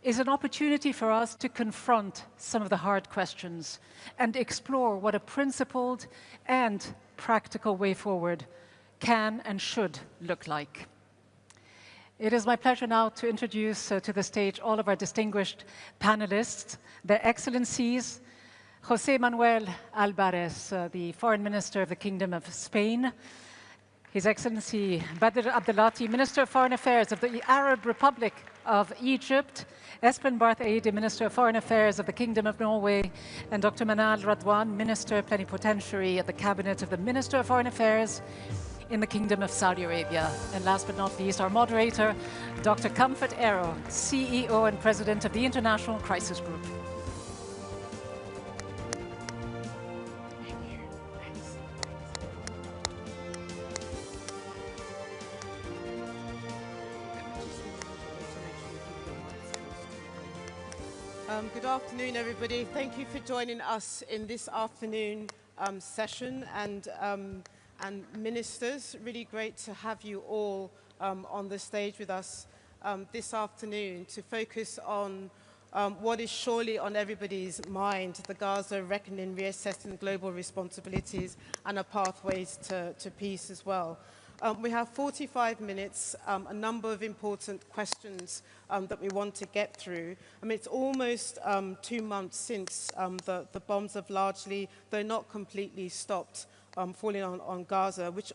is an opportunity for us to confront some of the hard questions and explore what a principled and practical way forward can and should look like. It is my pleasure now to introduce to the stage all of our distinguished panelists, their excellencies, José Manuel Albares, the Foreign Minister of the Kingdom of Spain, His Excellency Badr Abdelatty, Minister of Foreign Affairs of the Arab Republic of Egypt, Espen Barth Eide, Minister of Foreign Affairs of the Kingdom of Norway, and Dr. Manal Radwan, Minister Plenipotentiary at the Cabinet of the Minister of Foreign Affairs in the Kingdom of Saudi Arabia. And last but not least, our moderator, Dr. Comfort Arrow, CEO and President of the International Crisis Group. Good afternoon, everybody. Thank you for joining us in this afternoon session. And ministers, really great to have you all on the stage with us this afternoon to focus on what is surely on everybody's mind, the Gaza reckoning, reassessing global responsibilities and our pathways to peace as well. We have 45 minutes, a number of important questions that we want to get through. I mean, it's almost 2 months since the bombs have largely, though not completely, stopped falling on Gaza, which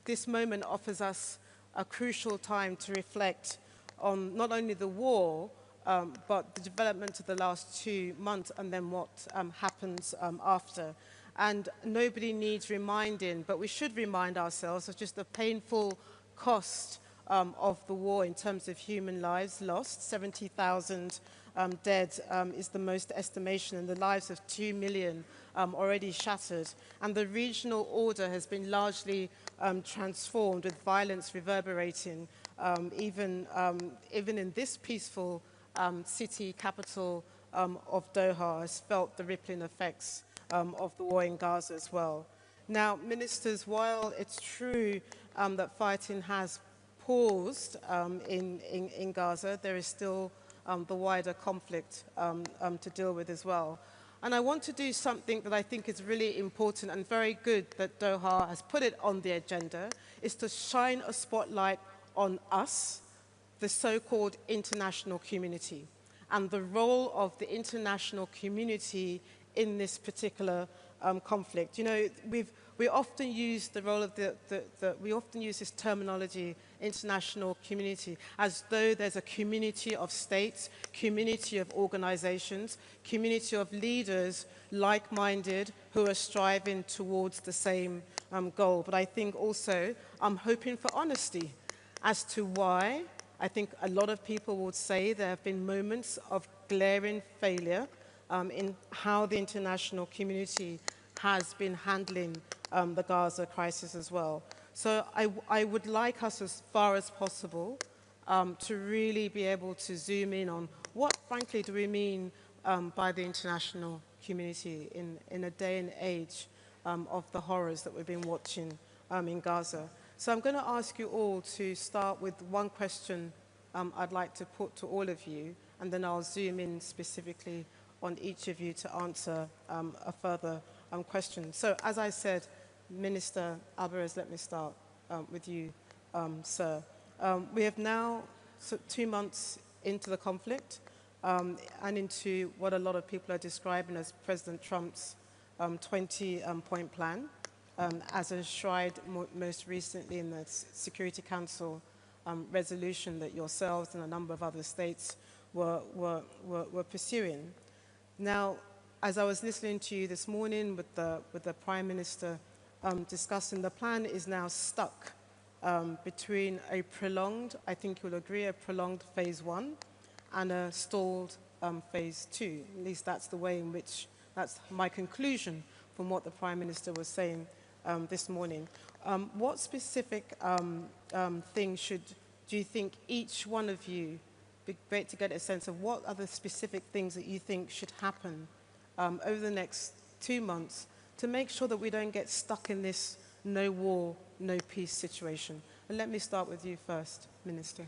this moment offers us a crucial time to reflect on not only the war, but the development of the last 2 months and then what happens after. And nobody needs reminding, but we should remind ourselves of just the painful cost of the war in terms of human lives lost. 70,000 dead is the most estimation, and the lives of 2 million already shattered. And the regional order has been largely transformed, with violence reverberating. Even in this peaceful city capital of Doha has felt the rippling effects of the war in Gaza as well. Now, ministers, while it's true that fighting has paused in Gaza, there is still the wider conflict to deal with as well. And I want to do something that I think is really important and very good that Doha has put it on the agenda, is to shine a spotlight on us, the so-called international community, and the role of the international community in this particular conflict. You know, we often use the role of we often use this terminology, international community, as though there's a community of states, community of organizations, community of leaders, like-minded, who are striving towards the same goal. But I think also I'm hoping for honesty as to why. I think a lot of people would say there have been moments of glaring failure in how the international community has been handling the Gaza crisis as well. So I would like us, as far as possible, to really be able to zoom in on what, frankly, do we mean by the international community in a day and age of the horrors that we've been watching in Gaza. So I'm going to ask you all to start with one question I'd like to put to all of you, and then I'll zoom in specifically on each of you to answer a further question. So, as I said, Minister Albares, let me start with you, sir. We have now 2 months into the conflict and into what a lot of people are describing as President Trump's 20-point plan, as enshrined most recently in the Security Council resolution that yourselves and a number of other states were pursuing. Now, as I was listening to you this morning with the Prime Minister discussing, the plan is now stuck between a prolonged, I think you'll agree, a prolonged phase 1 and a stalled phase 2. At least that's the way in which, that's my conclusion from what the Prime Minister was saying this morning. What specific things do you think each one of you, be great to get a sense of what are the specific things that you think should happen over the next 2 months to make sure that we don't get stuck in this no war, no peace situation? And let me start with you first, Minister.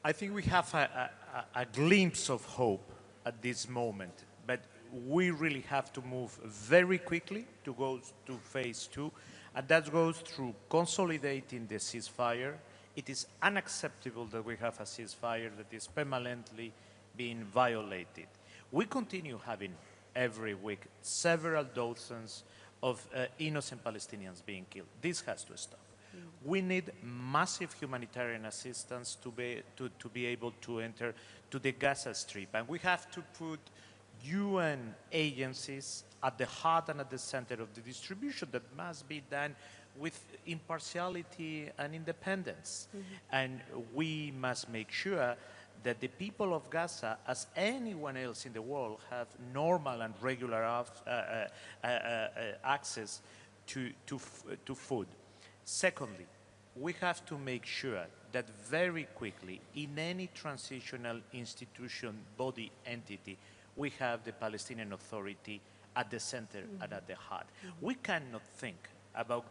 I think we have a glimpse of hope at this moment, but we really have to move very quickly to go to phase two, and that goes through consolidating the ceasefire. It is unacceptable that we have a ceasefire that is permanently being violated. We continue having every week several dozens of innocent Palestinians being killed. This has to stop. We need massive humanitarian assistance to be able to enter to the Gaza Strip. And we have to put UN agencies at the heart and at the center of the distribution that must be done with impartiality and independence. And we must make sure that the people of Gaza, as anyone else in the world, have normal and regular access to food. Secondly, we have to make sure that very quickly, in any transitional institution, body, entity, we have the Palestinian Authority at the center and at the heart. We cannot think about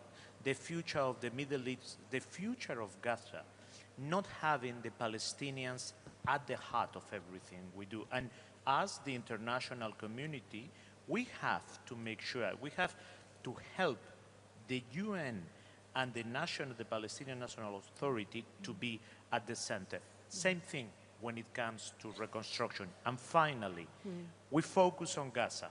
the future of the Middle East, the future of Gaza, not having the Palestinians at the heart of everything we do. And as the international community, we have to make sure, we have to help the UN and the Palestinian National Authority to be at the center. Same thing when it comes to reconstruction. And finally, we focus on Gaza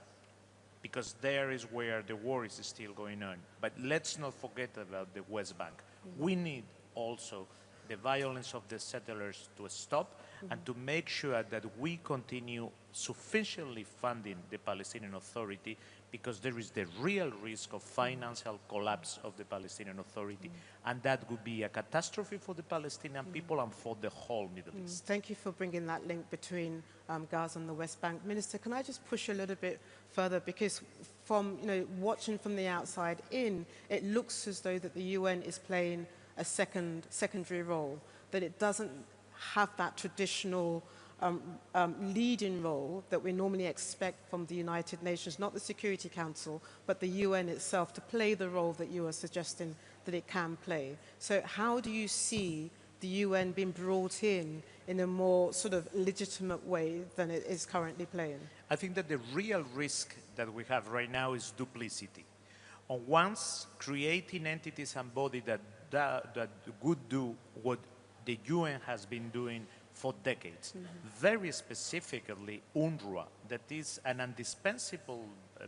because there is where the war is still going on. But let's not forget about the West Bank. We need also the violence of the settlers to stop and to make sure that we continue sufficiently funding the Palestinian Authority, because there is the real risk of financial collapse of the Palestinian Authority, and that would be a catastrophe for the Palestinian people and for the whole Middle East. Thank you for bringing that link between Gaza and the West Bank. Minister, can I just push a little bit further, because from watching from the outside in, it looks as though that the UN is playing a secondary role, that it doesn't have that traditional leading role that we normally expect from the United Nations, not the Security Council, but the UN itself, to play the role that you are suggesting that it can play. So how do you see the UN being brought in a more sort of legitimate way than it is currently playing? I think that the real risk that we have right now is duplicity. On once creating entities and bodies that would do what the UN has been doing for decades. Very specifically, UNRWA, that is an indispensable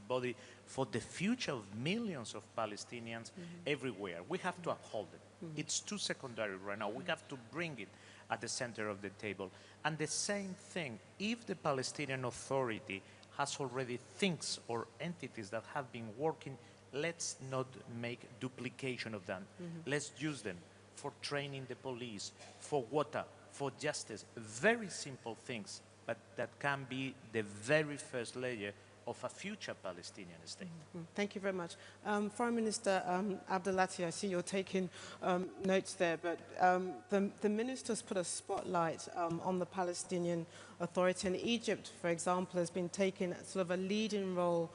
body for the future of millions of Palestinians everywhere. We have to uphold it. It's too secondary right now. We have to bring it at the center of the table. And the same thing, if the Palestinian Authority has already things or entities that have been working, let's not make duplication of them. Let's use them for training the police, for water, for justice. Very simple things, but that can be the very first layer of a future Palestinian state. Thank you very much. Foreign Minister Abdelatty, I see you're taking notes there, but the ministers put a spotlight on the Palestinian Authority, and Egypt, for example, has been taking sort of a leading role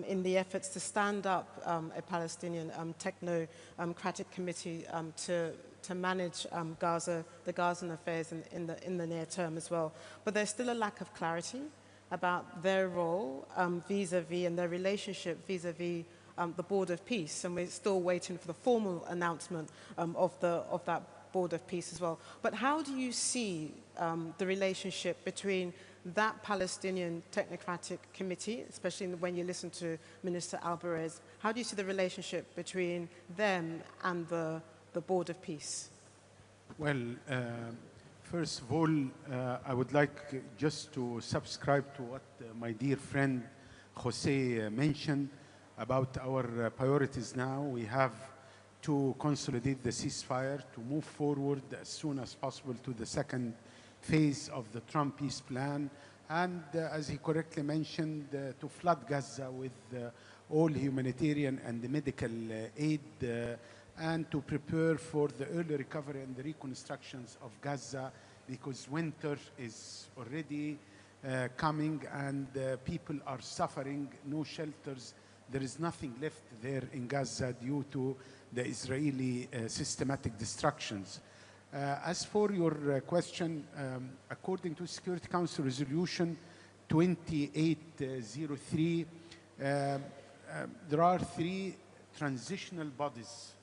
in the efforts to stand up a Palestinian technocratic committee to manage Gaza, the Gazan affairs in the near term as well. But there's still a lack of clarity about their role vis-a-vis and their relationship vis-a-vis the Board of Peace, and we're still waiting for the formal announcement of that Board of Peace as well. But how do you see the relationship between that Palestinian technocratic committee, especially when you listen to Minister Albares? How do you see the relationship between them and the Board of Peace? Well, first of all, I would like just to subscribe to what my dear friend Jose mentioned about our priorities now. We have to consolidate the ceasefire, to move forward as soon as possible to the second phase of the Trump peace plan, and as he correctly mentioned, to flood Gaza with all humanitarian and medical aid, and to prepare for the early recovery and the reconstructions of Gaza, because winter is already coming and people are suffering, no shelters. There is nothing left there in Gaza due to the Israeli systematic destructions. As for your question, according to Security Council Resolution 2803, there are 3 transitional bodies.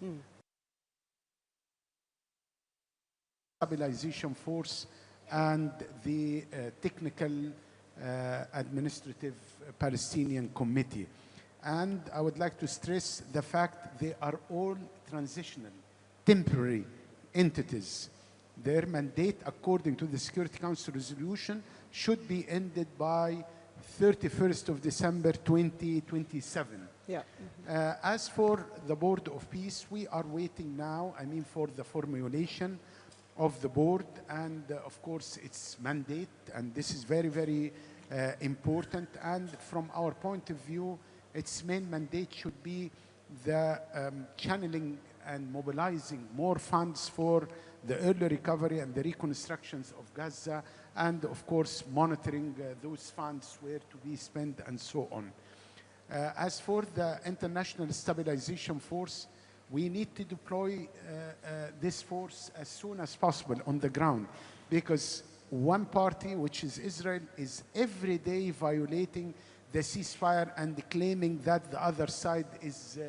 Stabilization Force and the Technical Administrative Palestinian Committee. And I would like to stress the fact they are all transitional, temporary entities. Their mandate, according to the Security Council resolution, should be ended by 31st of December 2027. Yeah. As for the Board of Peace, we are waiting now, for the formulation of the board and, of course, its mandate. And this is very, very important. And from our point of view, its main mandate should be the channeling and mobilizing more funds for the early recovery and the reconstructions of Gaza, and of course monitoring those funds, where to be spent and so on. As for the International Stabilization Force, we need to deploy this force as soon as possible on the ground, because one party, which is Israel, is every day violating the ceasefire and claiming that the other side is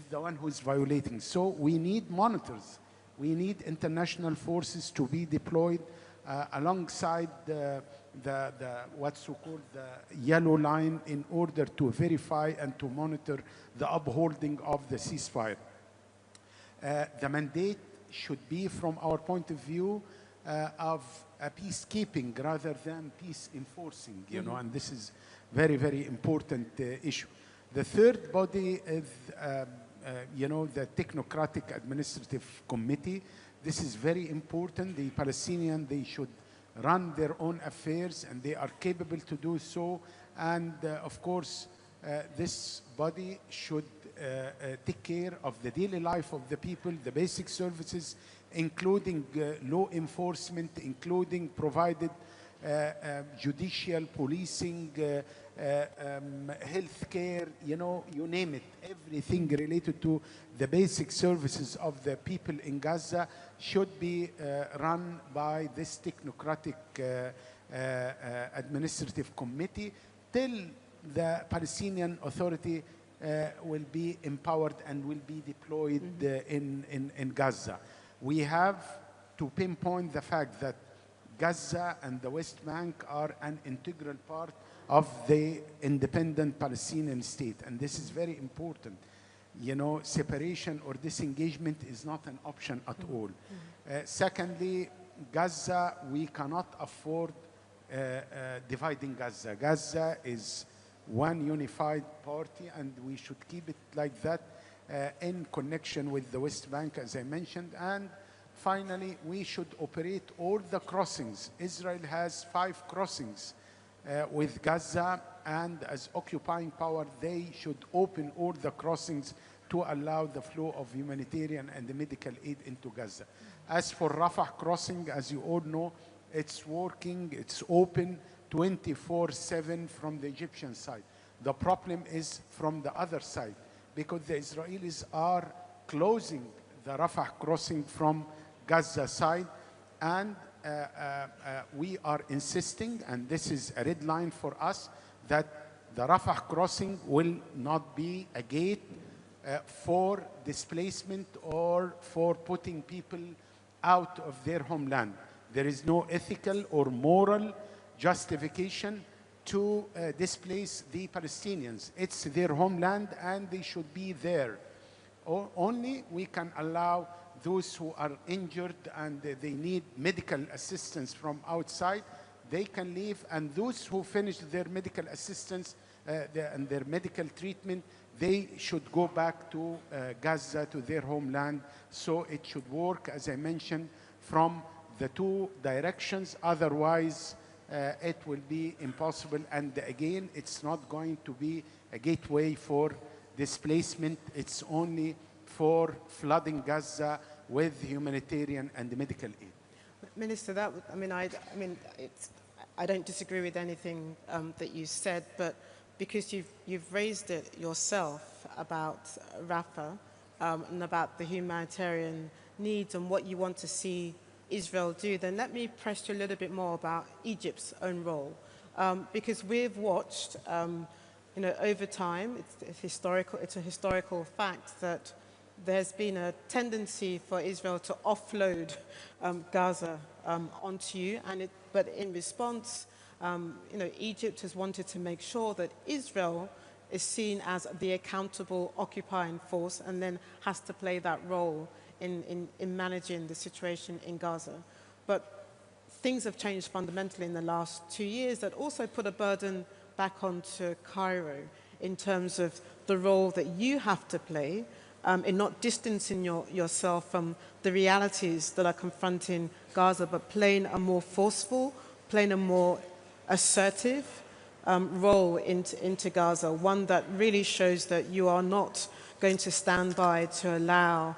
the one who is violating. So we need monitors. We need international forces to be deployed alongside what's so-called the yellow line, in order to verify and to monitor the upholding of the ceasefire. The mandate should be, from our point of view, of a peacekeeping rather than peace enforcing, you know, and this is very, very important issue. The third body is, the Technocratic Administrative Committee. This is very important. The Palestinians, they should run their own affairs, and they are capable to do so. And of course, this body should take care of the daily life of the people, the basic services, including law enforcement, including provided judicial, policing, healthcare, you name it. Everything related to the basic services of the people in Gaza should be run by this technocratic administrative committee, till the Palestinian Authority will be empowered and will be deployed in Gaza. We have to pinpoint the fact that Gaza and the West Bank are an integral part of the independent Palestinian state, and this is very important. Separation or disengagement is not an option at all. Secondly, Gaza, we cannot afford dividing Gaza. Gaza is one unified party, and we should keep it like that in connection with the West Bank, as I mentioned. And finally, we should operate all the crossings. Israel has 5 crossings with Gaza, and as occupying power, they should open all the crossings to allow the flow of humanitarian and the medical aid into Gaza. As for Rafah crossing, as you all know, it's working, it's open 24/7 from the Egyptian side. The problem is from the other side, because the Israelis are closing the Rafah crossing from Gaza side, and we are insisting, and this is a red line for us, that the Rafah crossing will not be a gate for displacement or for putting people out of their homeland. There is no ethical or moral justification to displace the Palestinians. It's their homeland, and they should be there. Only we can allow those who are injured and they need medical assistance from outside, they can leave, and those who finish their medical assistance and their medical treatment, they should go back to Gaza, to their homeland. So it should work, as I mentioned, from the 2 directions. Otherwise, it will be impossible. And again, it's not going to be a gateway for displacement. It's only for flooding Gaza with humanitarian and medical aid. Minister, I don't disagree with anything that you said, but because you've raised it yourself about Rafah and about the humanitarian needs and what you want to see Israel do, then let me press you a little bit more about Egypt's own role. Because we've watched, over time, it's a historical fact that there's been a tendency for Israel to offload Gaza onto you, but in response, Egypt has wanted to make sure that Israel is seen as the accountable occupying force and then has to play that role in managing the situation in Gaza. But things have changed fundamentally in the last 2 years that also put a burden back onto Cairo in terms of the role that you have to play in not distancing yourself from the realities that are confronting Gaza, but playing a more forceful, playing a more assertive role into Gaza, one that really shows that you are not going to stand by to allow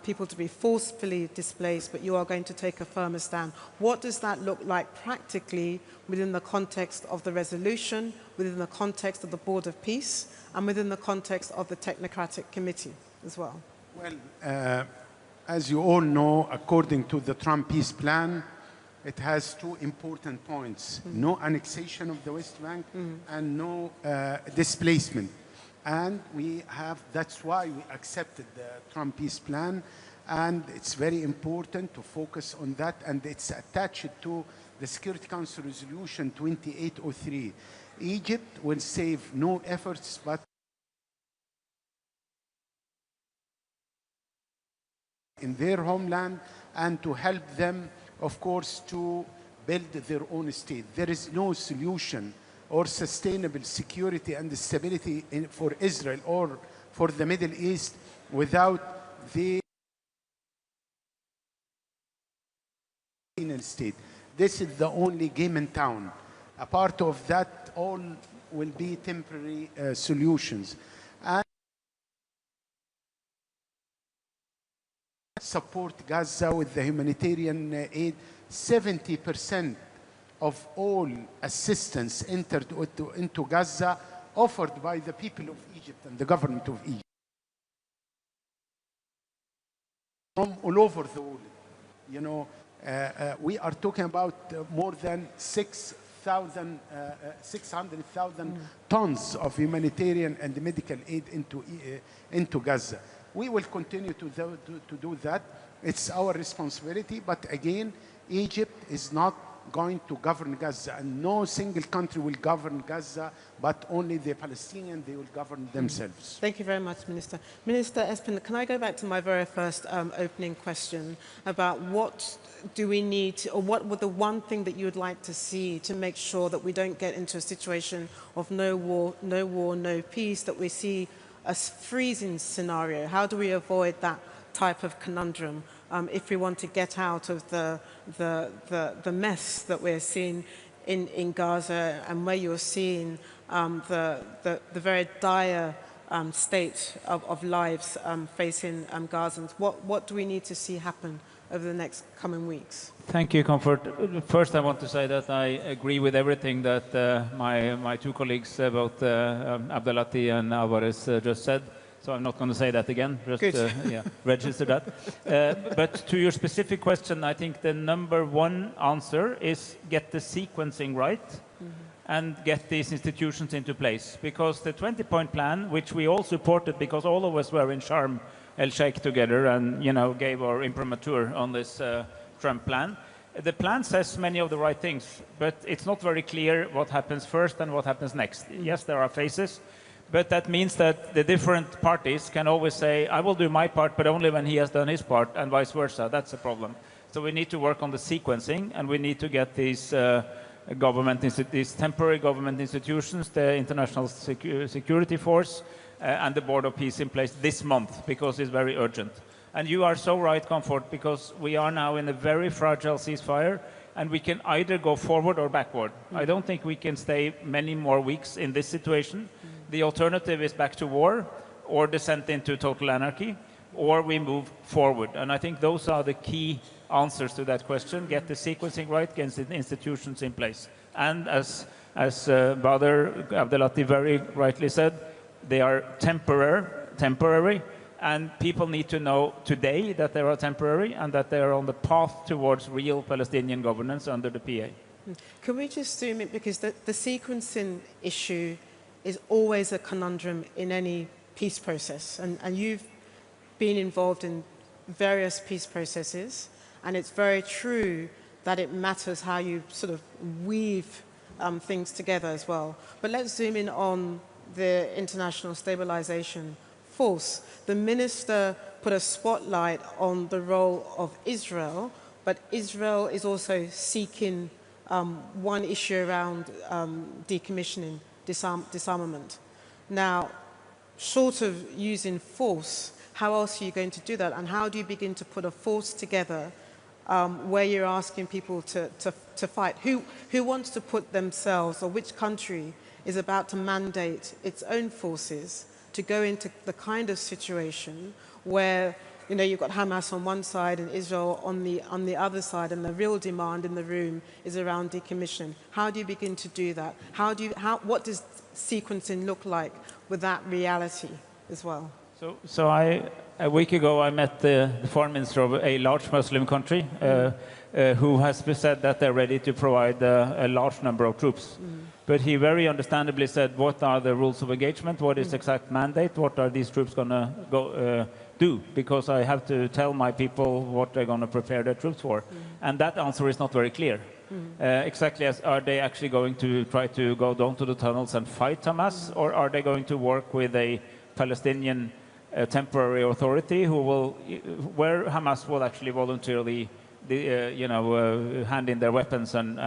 people to be forcefully displaced, but you are going to take a firmer stand. What does that look like practically within the context of the resolution, within the context of the Board of Peace, and within the context of the Technocratic Committee as well? Well, as you all know, according to the Trump peace plan, it has two important points: no annexation of the West Bank and no displacement. And that's why we accepted the Trump peace plan, and it's very important to focus on that, and it's attached to the Security Council Resolution 2803. Egypt will save no efforts but in their homeland and to help them, of course, to build their own state. There is no solution or sustainable security and stability for Israel or for the Middle East without the state. This is the only game in town. A part of that, all will be temporary solutions. And support Gaza with the humanitarian aid. 70% of all assistance entered into Gaza offered by the people of Egypt and the government of Egypt. From all over the world, we are talking about more than 600,000 tons of humanitarian and medical aid into Gaza. We will continue to do that. It's our responsibility, but again, Egypt is not going to govern Gaza, and no single country will govern Gaza, but only the Palestinians, they will govern themselves. Thank you very much, Minister. Minister Espen, can I go back to my very first opening question about what do we need, or what would the one thing that you would like to see to make sure that we don't get into a situation of no war, no peace, that we see a freezing scenario? How do we avoid that type of conundrum if we want to get out of the mess that we're seeing in Gaza, and where you're seeing the very dire state of lives facing Gazans? What do we need to see happen over the next coming weeks? Thank you, Comfort. First, I want to say that I agree with everything that my two colleagues, both Abdelatty and Albares, just said. So I'm not going to say that again, just register that. But to your specific question, I think the number one answer is get the sequencing right and get these institutions into place. Because the 20-point plan, which we all supported because all of us were in Sharm el-Sheikh together and gave our imprimatur on this Trump plan, the plan says many of the right things, but it's not very clear what happens first and what happens next. Yes, there are phases, but that means that the different parties can always say, I will do my part, but only when he has done his part, and vice versa. That's a problem. So we need to work on the sequencing, and we need to get these these temporary government institutions, the International Security Force, and the Board of Peace in place this month, because it's very urgent. And you are so right, Comfort, because we are now in a very fragile ceasefire, and we can either go forward or backward. I don't think we can stay many more weeks in this situation. The alternative is back to war, or descent into total anarchy, or we move forward. And I think those are the key answers to that question. Get the sequencing right, get the institutions in place. And as Badr Abdelatty very rightly said, they are temporary, And people need to know today that they are temporary and that they are on the path towards real Palestinian governance under the PA. Can we just zoom in, because the sequencing issue is always a conundrum in any peace process, and you've been involved in various peace processes, and it's very true that it matters how you sort of weave things together as well. But let's zoom in on the international stabilization force. The minister put a spotlight on the role of Israel, but Israel is also seeking one issue around decommissioning, disarmament. Now, short of using force, how else are you going to do that? And how do you begin to put a force together where you're asking people to fight? Who wants to put themselves, or which country is about to mandate its own forces to go into the kind of situation where, you know, you've got Hamas on one side and Israel on the other side, and the real demand in the room is around decommissioning? How do you begin to do that? What does sequencing look like with that reality as well? So a week ago, I met the foreign minister of a large Muslim country who has said that they're ready to provide a large number of troops. But he very understandably said, what are the rules of engagement? What is the exact mandate? What are these troops going to go do? Because I have to tell my people what they're going to prepare their troops for. And that answer is not very clear. Exactly, as are they actually going to try to go down to the tunnels and fight Hamas? Or are they going to work with a Palestinian temporary authority where Hamas will actually voluntarily hand in their weapons and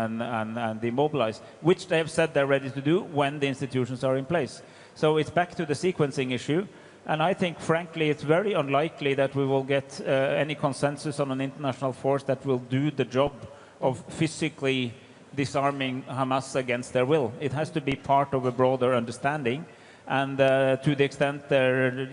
demobilize, which they have said they're ready to do when the institutions are in place. So it's back to the sequencing issue. And I think, frankly, it's very unlikely that we will get any consensus on an international force that will do the job of physically disarming Hamas against their will. It has to be part of a broader understanding. And to the extent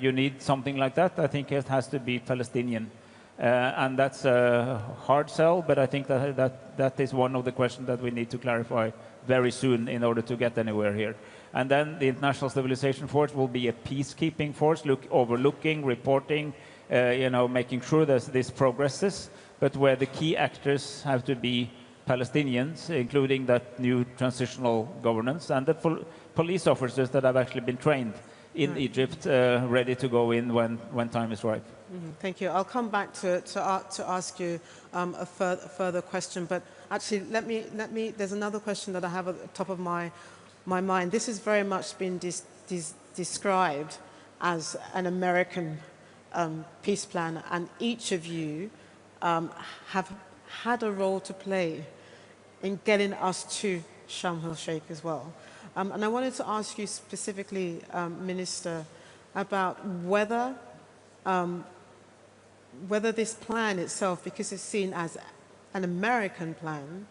you need something like that, I think it has to be Palestinian. And that's a hard sell, but I think that is one of the questions that we need to clarify very soon in order to get anywhere here. And then the International Stabilization Force will be a peacekeeping force, overlooking, reporting, making sure that this progresses, but where the key actors have to be Palestinians, including that new transitional governance, and the police officers that have actually been trained in Egypt, ready to go in when time is right. Thank you. I'll come back to ask you a further question, but actually let me. There's another question that I have at the top of my mind. This has very much been described as an American peace plan, and each of you have had a role to play in getting us to Sharm el-Sheikh as well. And I wanted to ask you specifically, Minister, about whether this plan itself, because it's seen as an American plan,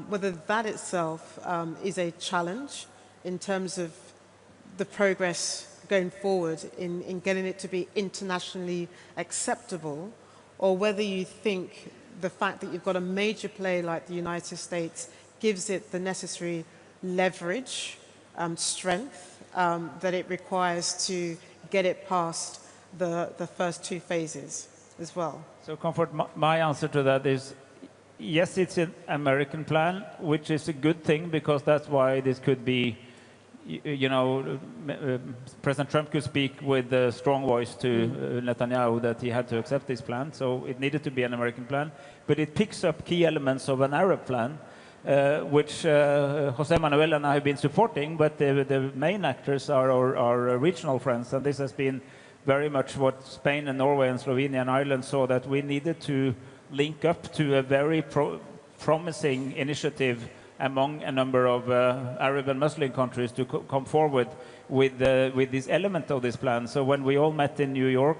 whether that itself is a challenge in terms of the progress going forward in getting it to be internationally acceptable, or whether you think the fact that you've got a major player like the United States gives it the necessary leverage, strength that it requires to get it past the first two phases as well. So, Comfort, my answer to that is yes, it's an American plan, which is a good thing, because that's why this could be, President Trump could speak with a strong voice to Netanyahu that he had to accept this plan. So it needed to be an American plan, but it picks up key elements of an Arab plan, which José Manuel and I have been supporting, but the main actors are our regional friends, and this has been very much what Spain and Norway and Slovenia and Ireland saw, that we needed to link up to a very promising initiative among a number of Arab and Muslim countries to come forward with this element of this plan. So when we all met in New York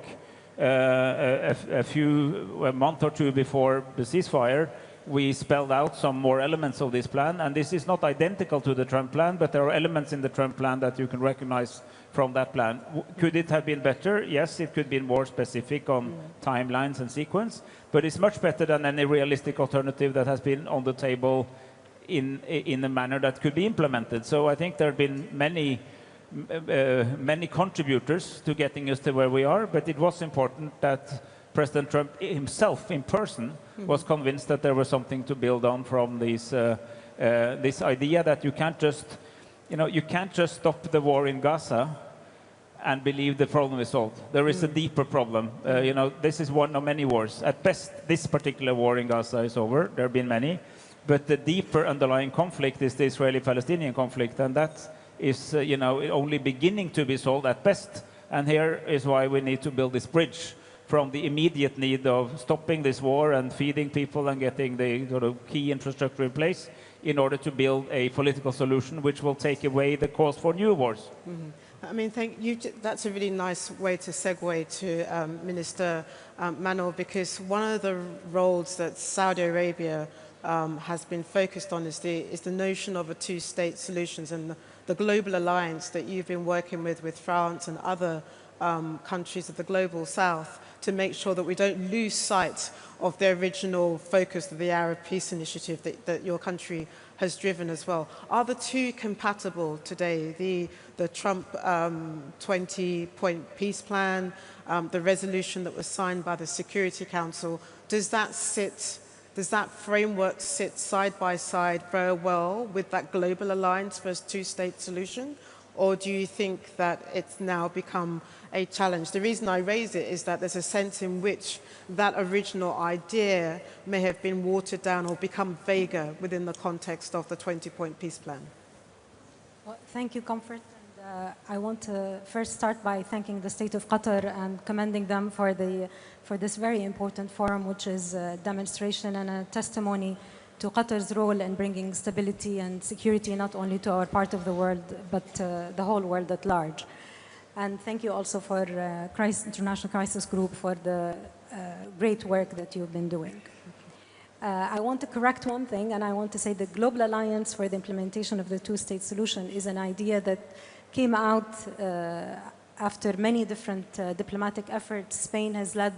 a month or two before the ceasefire, we spelled out some more elements of this plan, and this is not identical to the Trump plan, but there are elements in the Trump plan that you can recognize from that plan. Could it have been better? Yes, it could be more specific on timelines and sequence, but it's much better than any realistic alternative that has been on the table in a manner that could be implemented. So I think there have been many many contributors to getting us to where we are, but it was important that President Trump himself, in person, was convinced that there was something to build on from these, this idea that you can't just, you can't just stop the war in Gaza and believe the problem is solved. There is a deeper problem. This is one of many wars. At best, this particular war in Gaza is over. There have been many. But the deeper underlying conflict is the Israeli-Palestinian conflict, and that is, only beginning to be solved at best. And here is why we need to build this bridge from the immediate need of stopping this war and feeding people and getting the sort of key infrastructure in place in order to build a political solution which will take away the cause for new wars. I mean, thank you. That's a really nice way to segue to Minister Manal, because one of the roles that Saudi Arabia has been focused on is the notion of a two-state solutions, and the global alliance that you've been working with France and other countries of the global south to make sure that we don't lose sight of the original focus of the Arab Peace Initiative that your country has driven as well. Are the two compatible today? The Trump 20-point peace plan, the resolution that was signed by the Security Council, does that framework sit side by side very well with that global alliance for a two-state solution? Or do you think that it's now become a challenge? The reason I raise it is that there's a sense in which that original idea may have been watered down or become vaguer within the context of the 20-point peace plan. Well, thank you, Comfort. And, I want to first start by thanking the State of Qatar and commending them for this very important forum, which is a demonstration and a testimony to Qatar's role in bringing stability and security not only to our part of the world, but the whole world at large. And thank you also for International Crisis Group for the great work that you've been doing. I want to correct one thing, and I want to say the Global Alliance for the Implementation of the Two-State Solution is an idea that came out after many different diplomatic efforts. Spain has led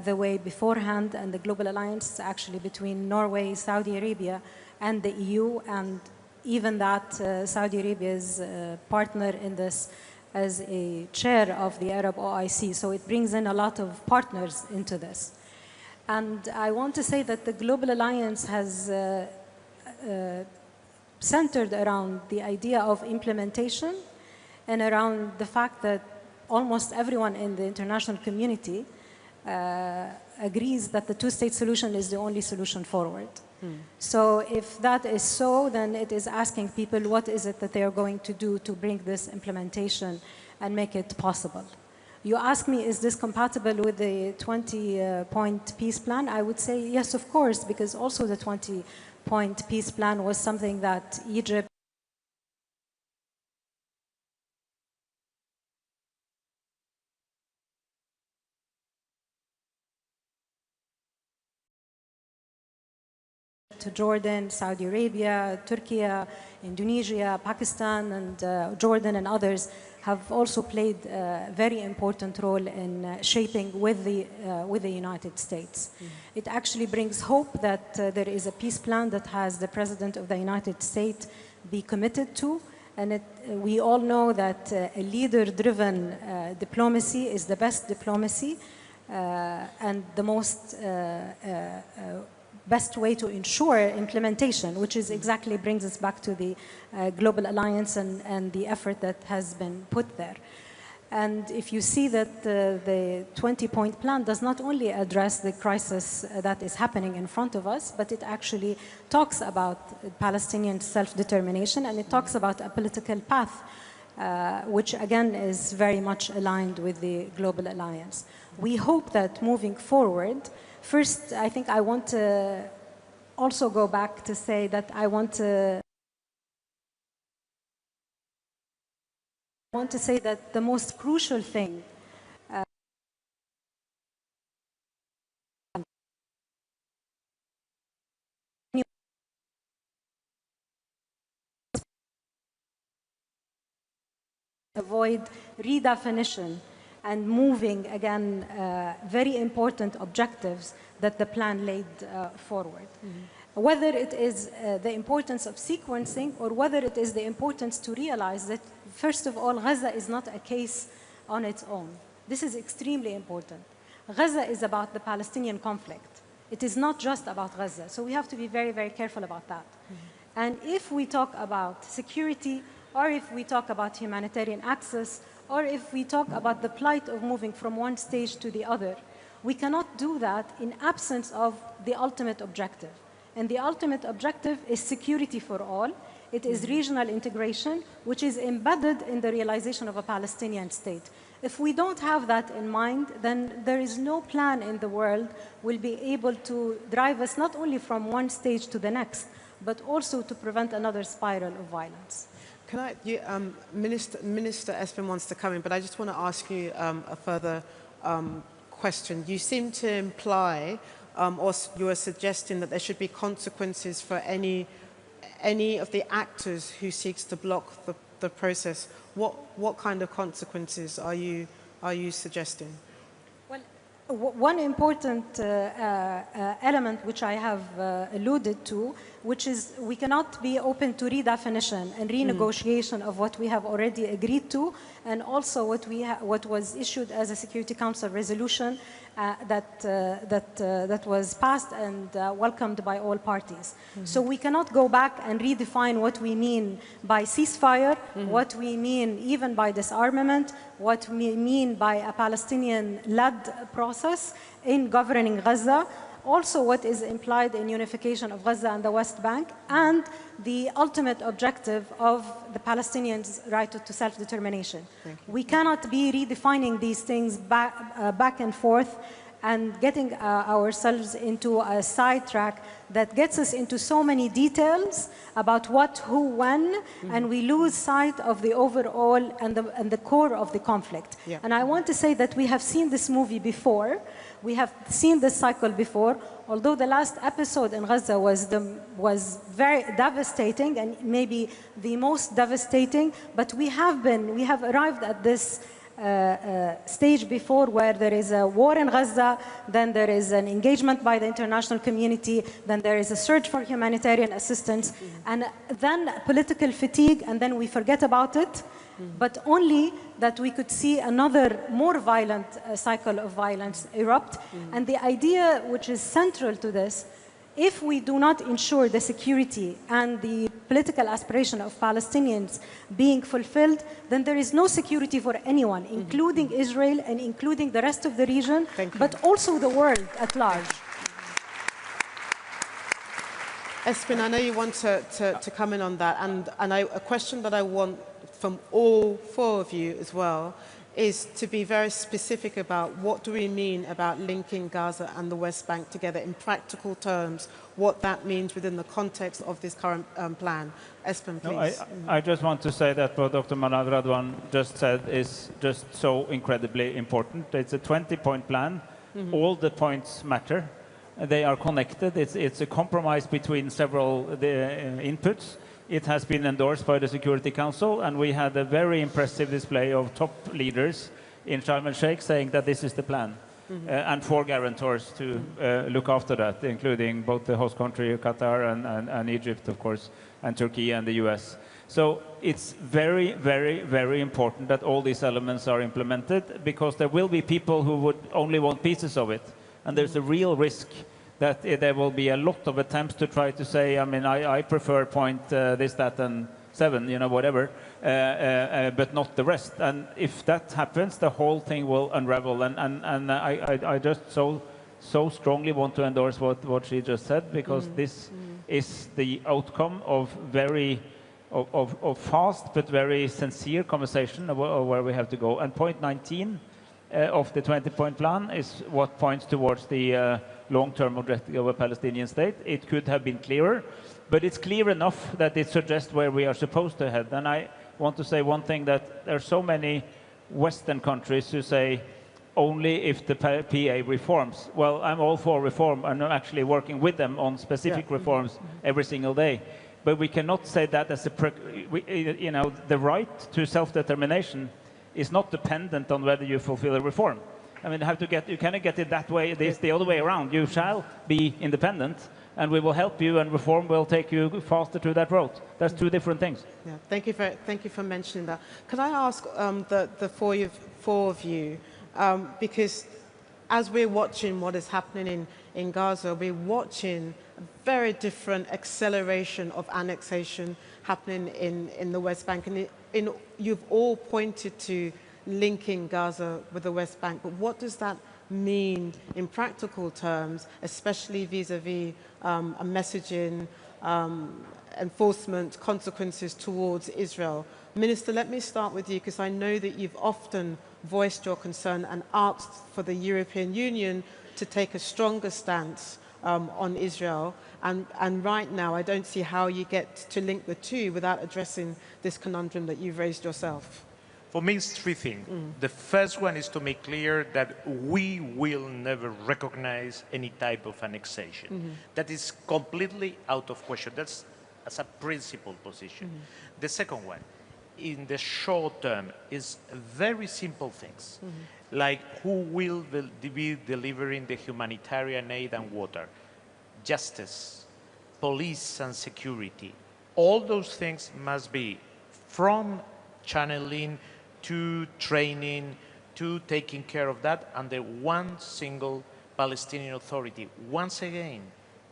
the way beforehand, and the Global Alliance actually between Norway, Saudi Arabia, and the EU, and even that Saudi Arabia's partner in this as a chair of the Arab OIC. So it brings in a lot of partners into this. And I want to say that the Global Alliance has centered around the idea of implementation and around the fact that almost everyone in the international community agrees that the two-state solution is the only solution forward. So if that is so, then it is asking people what is it that they are going to do to bring this implementation and make it possible. You ask me, is this compatible with the 20-point peace plan? I would say yes, of course, because also the 20-point peace plan was something that Egypt to Jordan, Saudi Arabia, Turkey, Indonesia, Pakistan, and Jordan and others have also played a very important role in shaping with the United States. It actually brings hope that there is a peace plan that has the President of the United States be committed to, and we all know that a leader-driven diplomacy is the best diplomacy and the most best way to ensure implementation, which is exactly brings us back to the Global Alliance and the effort that has been put there. And if you see that the 20-point plan does not only address the crisis that is happening in front of us, but it actually talks about Palestinian self-determination, and it talks about a political path, which again is very much aligned with the Global Alliance. We hope that moving forward, first, I think I want to also go back to say that I want to say that the most crucial thing avoid redefinition and moving, again, very important objectives that the plan laid forward. whether it is the importance of sequencing or whether it is the importance to realize that, first of all, Gaza is not a case on its own. This is extremely important. Gaza is about the Palestinian conflict. It is not just about Gaza. So we have to be very, very careful about that. And if we talk about security, or if we talk about humanitarian access, or if we talk about the plight of moving from one stage to the other, we cannot do that in absence of the ultimate objective. And the ultimate objective is security for all. It is regional integration, which is embedded in the realization of a Palestinian state. If we don't have that in mind, then there is no plan in the world will be able to drive us not only from one stage to the next, but also to prevent another spiral of violence. Can I, Minister Espen wants to come in, but I just want to ask you a further question. You seem to imply, or you are suggesting that there should be consequences for any of the actors who seeks to block the process. What kind of consequences are you suggesting? Well, one important element which I have alluded to, which is we cannot be open to redefinition and renegotiation of what we have already agreed to, and also what was issued as a Security Council resolution that was passed and welcomed by all parties. So we cannot go back and redefine what we mean by ceasefire, what we mean even by disarmament, what we mean by a Palestinian-led process in governing Gaza, also what is implied in unification of Gaza and the West Bank, and the ultimate objective of the Palestinians' right to self-determination. We cannot be redefining these things back and forth and getting ourselves into a sidetrack that gets us into so many details about what, who, when, and we lose sight of the overall and the core of the conflict. Yeah. And I want to say that we have seen this movie before. We have seen this cycle before, although the last episode in Gaza was very devastating and maybe the most devastating, but we have arrived at this stage before where there is a war in Gaza, then there is an engagement by the international community, then there is a search for humanitarian assistance, and then political fatigue, and then we forget about it. But only that we could see another more violent cycle of violence erupt. And the idea which is central to this, if we do not ensure the security and the political aspiration of Palestinians being fulfilled, then there is no security for anyone, including Israel and including the rest of the region, but also the world at large. Espen, I know you want to come in on that, and a question that I want from all four of you as well is to be very specific about what do we mean about linking Gaza and the West Bank together in practical terms, what that means within the context of this current plan. Espen, please. No, I just want to say that what Dr. Manal Radwan just said is just so incredibly important. It's a 20-point plan. All the points matter. They are connected. It's a compromise between several inputs. It has been endorsed by the Security Council, and we had a very impressive display of top leaders in Sharm el-Sheikh saying that this is the plan, and 4 guarantors to look after that, including both the host country, Qatar, and Egypt, of course, and Turkey and the US. So it's very, very, very important that all these elements are implemented, because there will be people who would only want pieces of it, and there's a real risk that there will be a lot of attempts to try to say, I mean, I prefer point this, that, and 7, you know, whatever, but not the rest. And if that happens, the whole thing will unravel. And I just so strongly want to endorse what she just said, because this is the outcome of of fast but very sincere conversation of where we have to go. And point 19 of the 20-point plan is what points towards the long-term objective of a Palestinian state. It could have been clearer, but it's clear enough that it suggests where we are supposed to head. And I want to say one thing, that there are so many Western countries who say only if the PA reforms. Well, I'm all for reform, and I'm actually working with them on specific reforms every single day. But we cannot say that as you know, the right to self-determination is not dependent on whether you fulfill a reform. I mean, you cannot get it that way. It's the other way around. You shall be independent, and we will help you, and reform will take you faster to that road. That's two different things. Yeah, thank you for mentioning that. Can I ask the four of you, because as we're watching what is happening in Gaza, we're watching a very different acceleration of annexation happening in the West Bank. And you've all pointed to linking Gaza with the West Bank, but what does that mean in practical terms, especially vis-a-vis a messaging, enforcement, consequences towards Israel? Minister, let me start with you, because I know that you've often voiced your concern and asked for the European Union to take a stronger stance on Israel. And right now, I don't see how you get to link the two without addressing this conundrum that you've raised yourself. For me, it's three things. The first one is to make clear that we will never recognize any type of annexation. That is completely out of question. That's as a principled position. The second one, in the short term, is very simple things, like who will be delivering the humanitarian aid and water, justice, police and security. All those things must be from channeling to training, to taking care of that under one single Palestinian Authority. Once again,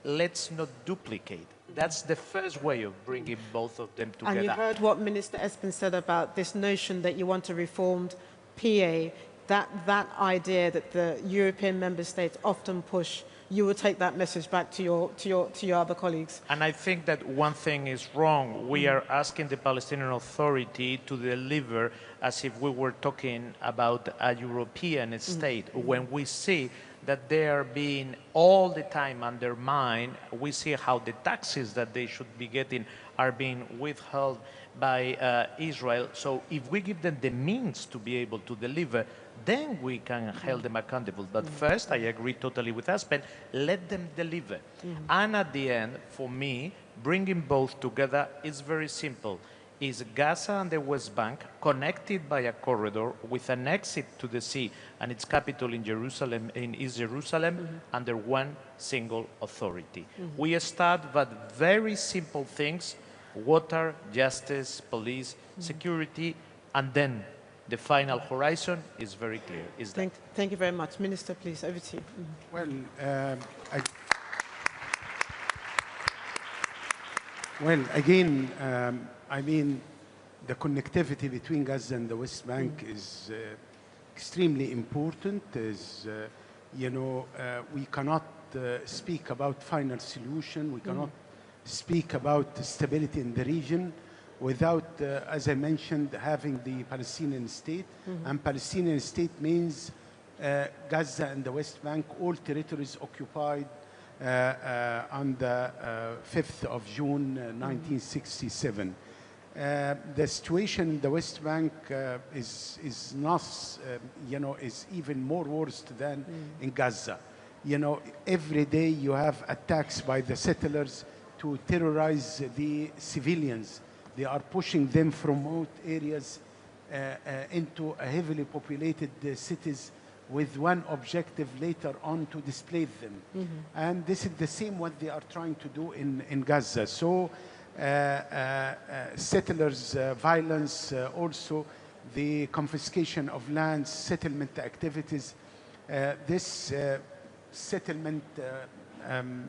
let's not duplicate. That's the first way of bringing both of them together. And you heard what Minister Espen said about this notion that you want a reformed PA, that idea that the European member states often push. You will take that message back to your other colleagues. And I think that one thing is wrong. We are asking the Palestinian Authority to deliver as if we were talking about a European state. When we see that they are being all the time undermined, we see how the taxes that they should be getting are being withheld by Israel. So if we give them the means to be able to deliver, then we can hold them accountable. But first, I agree totally with Espen, let them deliver. And at the end, for me, bringing both together is very simple. Is Gaza and the West Bank connected by a corridor with an exit to the sea and its capital in Jerusalem, in East Jerusalem, under one single authority. We start with very simple things: water, justice, police, security, and then the final horizon is very clear. Thank you very much. Minister, please, over to you. Well, again, I mean, the connectivity between Gaza and the West Bank is extremely important. You know, we cannot speak about final solution. We cannot speak about stability in the region without, as I mentioned, having the Palestinian state. And Palestinian state means Gaza and the West Bank, all territories occupied on the 5th of June 1967. The situation in the West Bank is not, you know, is even more worse than in Gaza. You know, every day you have attacks by the settlers to terrorize the civilians. They are pushing them from remote areas into a heavily populated cities with one objective later on to displace them. And this is the same what they are trying to do in Gaza. So settlers' violence, also the confiscation of lands, settlement activities, this settlement,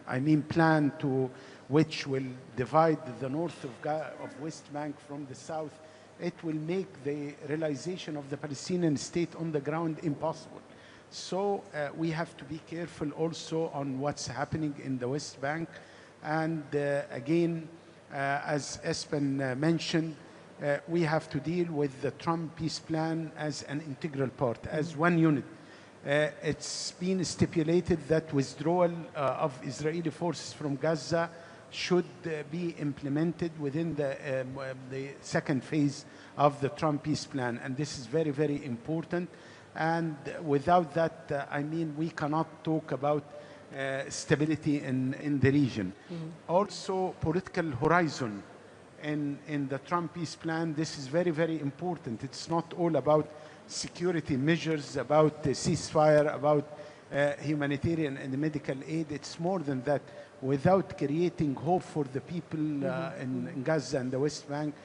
I mean, plan to which will divide the north of West Bank from the south, it will make the realization of the Palestinian state on the ground impossible. So we have to be careful also on what's happening in the West Bank. And again, as Espen mentioned, we have to deal with the Trump peace plan as an integral part, as one unit. It's been stipulated that withdrawal of Israeli forces from Gaza should be implemented within the second phase of the Trump peace plan. And this is very, very important. And without that, I mean, we cannot talk about stability in the region. Also, political horizon in the Trump peace plan, this is very, very important. It's not all about security measures, about the ceasefire, about humanitarian and medical aid. It's more than that. without creating hope for the people in Gaza and the West Bank,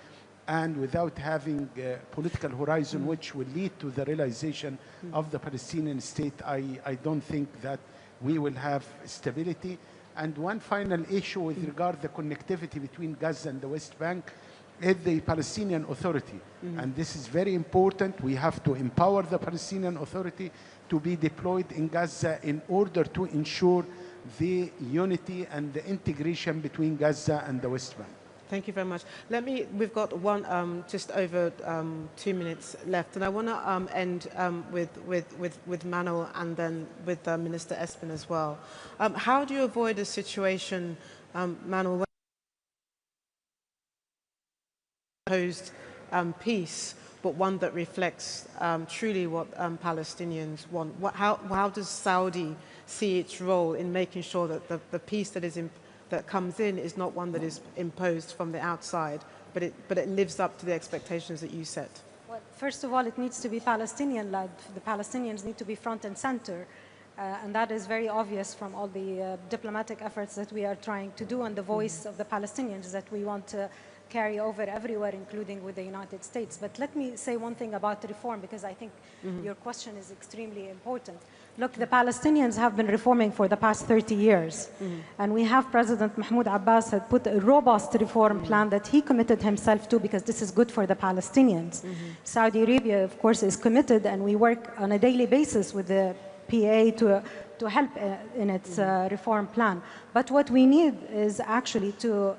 and without having a political horizon which will lead to the realization of the Palestinian state, I don't think that we will have stability. And one final issue with regard to the connectivity between Gaza and the West Bank is the Palestinian Authority. And this is very important. We have to empower the Palestinian Authority to be deployed in Gaza in order to ensure the unity and the integration between Gaza and the West Bank. Thank you very much. We've got just over 2 minutes left, and I want to end with Manal and then with Minister Espen as well. How do you avoid a situation, Manal, proposed peace, but one that reflects truly what Palestinians want? How does Saudi see its role in making sure that the peace that comes in is not one that is imposed from the outside, but it lives up to the expectations that you set? Well, first of all, it needs to be Palestinian-led. The Palestinians need to be front and center. And that is very obvious from all the diplomatic efforts that we are trying to do, and the voice of the Palestinians that we want to carry over everywhere, including with the United States. But let me say one thing about reform, because I think your question is extremely important. Look, the Palestinians have been reforming for the past 30 years. And we have President Mahmoud Abbas had put a robust reform plan that he committed himself to, because this is good for the Palestinians. Saudi Arabia, of course, is committed, and we work on a daily basis with the PA to help in its reform plan. But what we need is actually to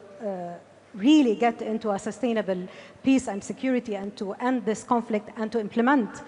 really get into a sustainable peace and security, and to end this conflict, and to implement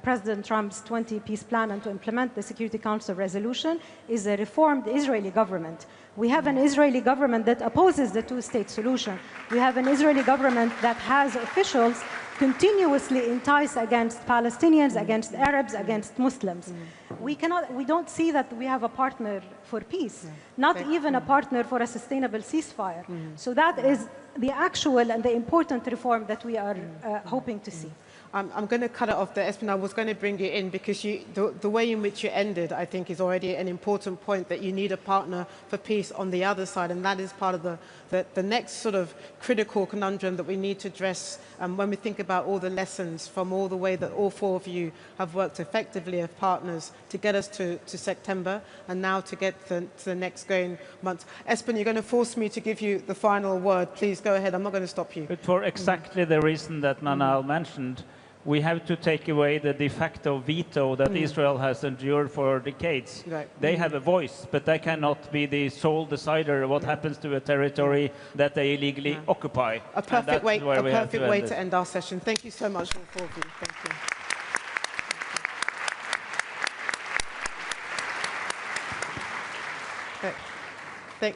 President Trump's 20 peace plan, and to implement the Security Council resolution, is a reformed Israeli government. We have an Israeli government that opposes the two-state solution. We have an Israeli government that has officials continuously entice against Palestinians, against Arabs, against Muslims. We don't see that we have a partner for peace, not even a partner for a sustainable ceasefire. So that is the actual and the important reform that we are hoping to see. I'm going to cut it off there, Espen. I was going to bring you in because the way in which you ended, I think, is already an important point, that you need a partner for peace on the other side, and that is part of the next sort of critical conundrum that we need to address when we think about all the lessons from all the way that all four of you have worked effectively as partners to get us to September, and now to get to the next going months. Espen, you're going to force me to give you the final word. Please go ahead. I'm not going to stop you. But for exactly the reason that Manal mentioned, we have to take away the de facto veto that Israel has endured for decades. Right. They have a voice, but they cannot be the sole decider of what happens to a territory that they illegally occupy. A perfect way to end our session. Thank you so much, all four of you. Thank you.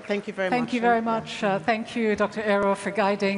Thank you very much. Thank you very much. Thank you, Dr. Aero, for guiding